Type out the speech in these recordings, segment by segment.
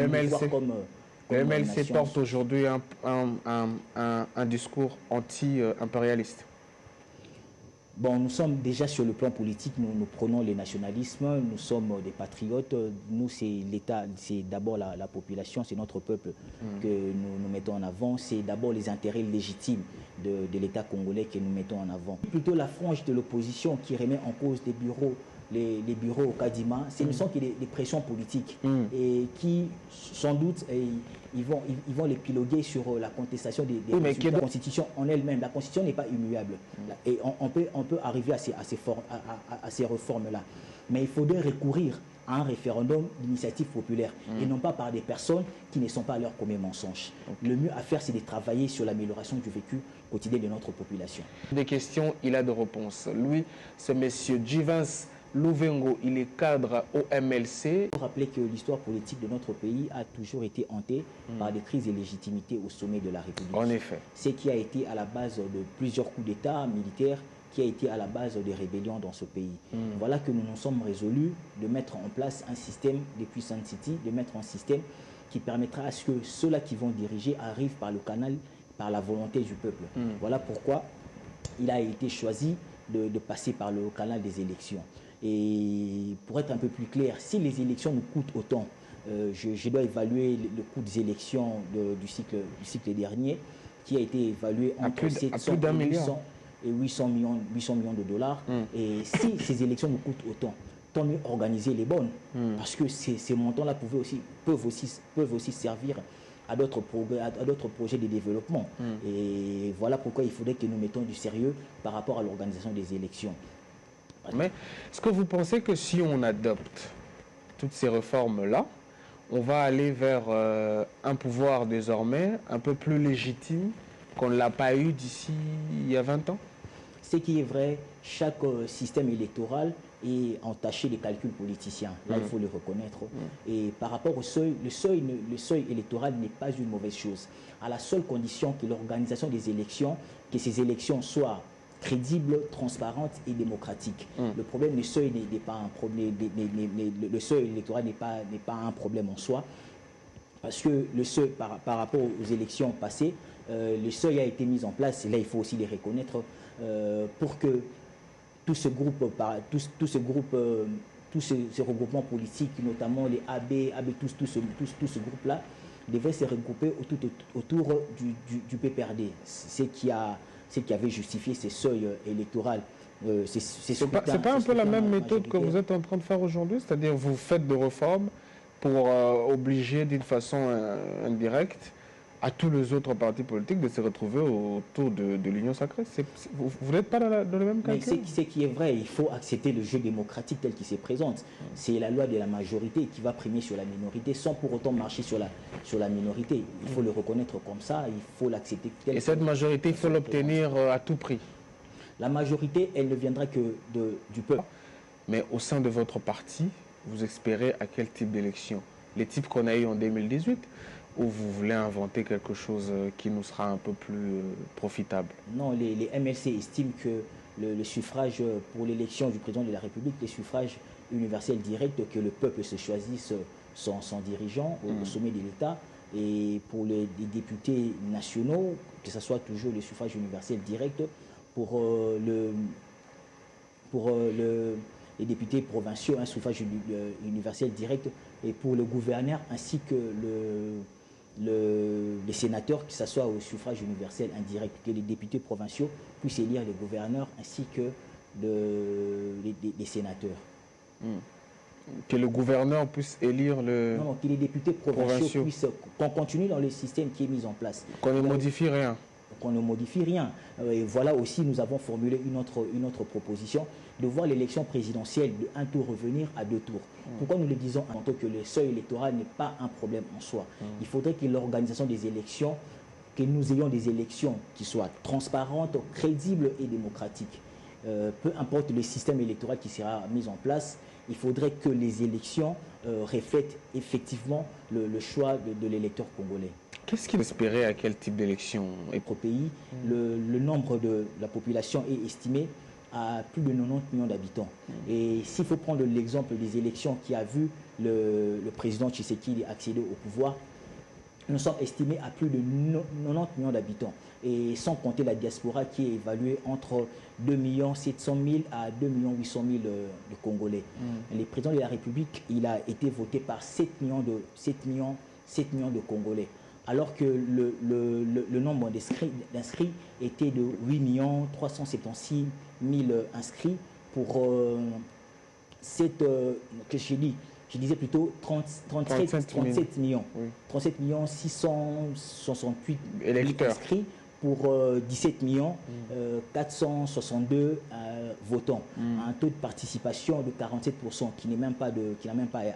voir comme le une MLC nation. porte aujourd'hui un discours anti-impérialiste. Bon, nous sommes déjà sur le plan politique, nous prenons le nationalisme, nous sommes des patriotes. Nous, c'est l'État, c'est d'abord la population, c'est notre peuple que nous mettons en avant. C'est d'abord les intérêts légitimes de l'État congolais que nous mettons en avant. Plutôt la frange de l'opposition qui remet en cause des bureaux, les bureaux au Kadima, ce ne sont que des pressions politiques et qui, sans doute, ils vont les piloguer sur la contestation des résultats. La Constitution en elle-même. La Constitution n'est pas immuable. Et on peut arriver à ces réformes-là. Mais il faudrait recourir à un référendum d'initiative populaire et non pas par des personnes qui ne sont pas à leur premier mensonge. Le mieux à faire, c'est de travailler sur l'amélioration du vécu quotidien de notre population. Des questions, il a de réponses. Lui, c'est M. Jivins Louvengo, il est cadre au MLC. Il faut rappeler que l'histoire politique de notre pays a toujours été hantée par des crises de légitimité au sommet de la République. En effet. Ce qui a été à la base de plusieurs coups d'État militaires, qui a été à la base des rébellions dans ce pays. Voilà que nous nous sommes résolus de mettre en place un système depuis Sun City, de mettre un système qui permettra à ce que ceux-là qui vont diriger arrivent par le canal, par la volonté du peuple. Voilà pourquoi il a été choisi de passer par le canal des élections. Et pour être un peu plus clair, si les élections nous coûtent autant, je dois évaluer le coût des élections du cycle dernier, qui a été évalué entre 700 et 800 millions de dollars. Et si ces élections nous coûtent autant, tant mieux organiser les bonnes, parce que ces montants-là peuvent aussi servir à d'autres projets de développement. Et voilà pourquoi il faudrait que nous mettions du sérieux par rapport à l'organisation des élections. Mais est-ce que vous pensez que si on adopte toutes ces réformes-là, on va aller vers un pouvoir désormais un peu plus légitime qu'on ne l'a pas eu d'ici il y a 20 ans? Ce qui est vrai, chaque système électoral est entaché des calculs politiciens. Là, il faut le reconnaître. Et par rapport au seuil, le seuil électoral n'est pas une mauvaise chose. À la seule condition que l'organisation des élections, que ces élections soient crédibles, transparentes et démocratiques. Le problème, le seuil n'est pas un problème. Le seuil électoral n'est pas un problème en soi. Parce que le seuil, par rapport aux élections passées, le seuil a été mis en place, et là il faut aussi les reconnaître, pour que tous ces regroupements politiques, notamment les AB tout ce groupe-là, devraient se regrouper autour du PPRD. Ce qui avait justifié ces seuils électoraux. C'est pas un peu la même méthode que vous êtes en train de faire aujourd'hui? C'est-à-dire vous faites des réformes pour obliger d'une façon indirecte à tous les autres partis politiques de se retrouver autour de l'Union sacrée. Vous n'êtes pas dans le même calcul? Ce qui est vrai, il faut accepter le jeu démocratique tel qu'il se présente. C'est la loi de la majorité qui va primer sur la minorité sans pour autant marcher sur la minorité. Il faut le reconnaître comme ça, il faut l'accepter. Et cette majorité, il faut l'obtenir à tout prix? La majorité, elle ne viendra que du peuple. Mais au sein de votre parti, vous espérez à quel type d'élection? Les types qu'on a eu en 2018, ou vous voulez inventer quelque chose qui nous sera un peu plus profitable? Non, les MLC estiment que le suffrage pour l'élection du président de la République, le suffrage universel direct, que le peuple se choisisse son dirigeant au sommet de l'État. Et pour les députés nationaux, que ce soit toujours le suffrage universel direct, pour les députés provinciaux, un suffrage universel direct, et pour le gouverneur ainsi que les sénateurs, que ce soit au suffrage universel indirect, que les députés provinciaux puissent élire les gouverneurs ainsi que les sénateurs. Que le gouverneur puisse élire le... Non, que les députés provinciaux puissent... Qu'on continue dans le système qui est mis en place. Qu'on ne modifie rien. Qu'on ne modifie rien. Et voilà aussi, nous avons formulé une autre proposition, de voir l'élection présidentielle de un tour revenir à 2 tours. Pourquoi nous le disons en tant que le seuil électoral n'est pas un problème en soi? Il faudrait que l'organisation des élections, que nous ayons des élections qui soient transparentes, crédibles et démocratiques. Peu importe le système électoral qui sera mis en place, il faudrait que les élections reflètent effectivement le choix de l'électeur congolais. Qu'est-ce qu'il espérait à quel type d'élection? Notre pays, le nombre de la population est estimé à plus de 90 millions d'habitants. Et s'il faut prendre l'exemple des élections qui a vu le président Tshisekedi accéder au pouvoir, nous sommes estimés à plus de 90 millions d'habitants. Et sans compter la diaspora qui est évaluée entre 2 700 000 à 2 800 000 de Congolais. Le président de la République, il a été voté par 7 millions de Congolais. Alors que le nombre d'inscrits était de 8 376 000 inscrits pour que je disais plutôt 37 millions. Oui. 37 millions 668 000 inscrits pour 17 millions 462 votants. Un taux de participation de 47% qui n'a même pas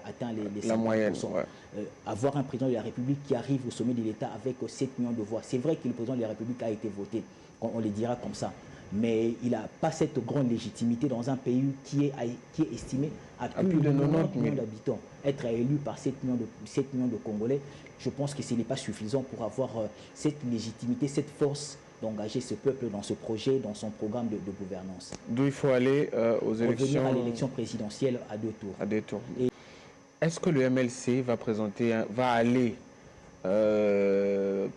atteint les 50%. La moyenne, ouais. Avoir un président de la République qui arrive au sommet de l'État avec 7 millions de voix. C'est vrai que le président de la République a été voté, on le dira comme ça. Mais il n'a pas cette grande légitimité dans un pays qui est estimé à plus de 90 millions d'habitants. Être élu par 7 millions de Congolais, je pense que ce n'est pas suffisant pour avoir cette légitimité, cette force d'engager ce peuple dans ce projet, dans son programme de gouvernance. D'où il faut aller aux élections. Revenir à l'élection présidentielle à 2 tours. À 2 tours. Est-ce que le MLC va aller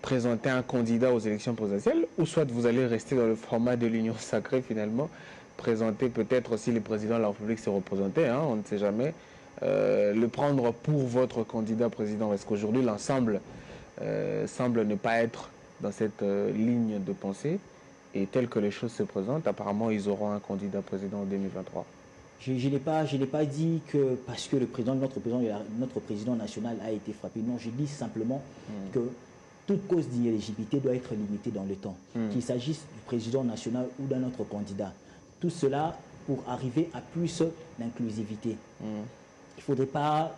présenter un candidat aux élections présidentielles, ou soit vous allez rester dans le format de l'union sacrée finalement, présenter peut-être si le président de la République s'est représenté, hein, on ne sait jamais, le prendre pour votre candidat président, parce qu'aujourd'hui l'ensemble semble ne pas être dans cette ligne de pensée, et tel que les choses se présentent, apparemment ils auront un candidat président en 2023. Je n'ai pas dit que parce que notre président national a été frappé. Non, je dis simplement que toute cause d'inéligibilité doit être limitée dans le temps. Qu'il s'agisse du président national ou d'un autre candidat. Tout cela pour arriver à plus d'inclusivité. Il ne faudrait pas,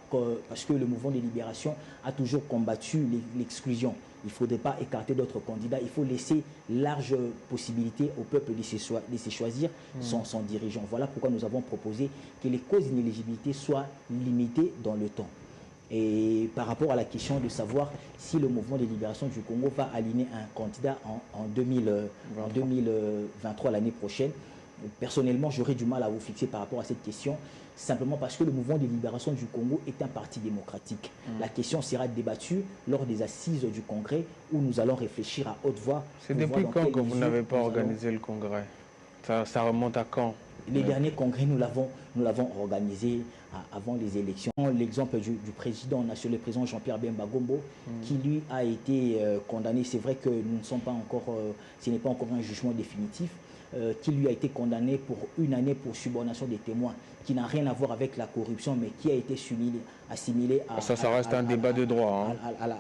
parce que le mouvement de libération a toujours combattu l'exclusion, il ne faudrait pas écarter d'autres candidats. Il faut laisser large possibilité au peuple de se choisir son dirigeant. Voilà pourquoi nous avons proposé que les causes d'inéligibilité soient limitées dans le temps. Et par rapport à la question de savoir si le mouvement de libération du Congo va aligner un candidat en 2023, l'année prochaine, personnellement, j'aurais du mal à vous fixer par rapport à cette question, simplement parce que le mouvement de libération du Congo est un parti démocratique. La question sera débattue lors des assises du Congrès, où nous allons réfléchir à haute voix. C'est depuis quand que vous n'avez pas organisé le Congrès? Ça remonte à quand? Les derniers congrès, nous l'avons organisé avant les élections. L'exemple du président national, le président Jean-Pierre Bemba Gombo, qui lui a été condamné. C'est vrai que nous ne sommes pas encore, ce n'est pas encore un jugement définitif, qui lui a été condamné pour 1 année pour subornation des témoins, qui n'a rien à voir avec la corruption, mais qui a été assimilé à... Ça reste un débat de droit. À la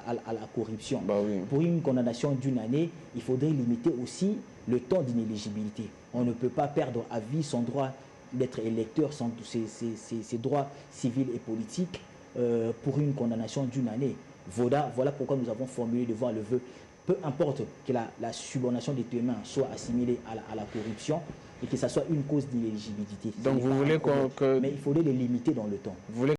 corruption. Bah oui. Pour une condamnation d'1 année, il faudrait limiter aussi le temps d'inéligibilité. On ne peut pas perdre à vie son droit d'être électeur, ses droits civils et politiques pour une condamnation d'1 année. Voilà pourquoi nous avons formulé devant le vœu. Peu importe que la subornation des témoins soit assimilée à la corruption et que ça soit une cause d'inéligibilité. Donc vous voulez mais il faudrait les limiter dans le temps. Vous voulez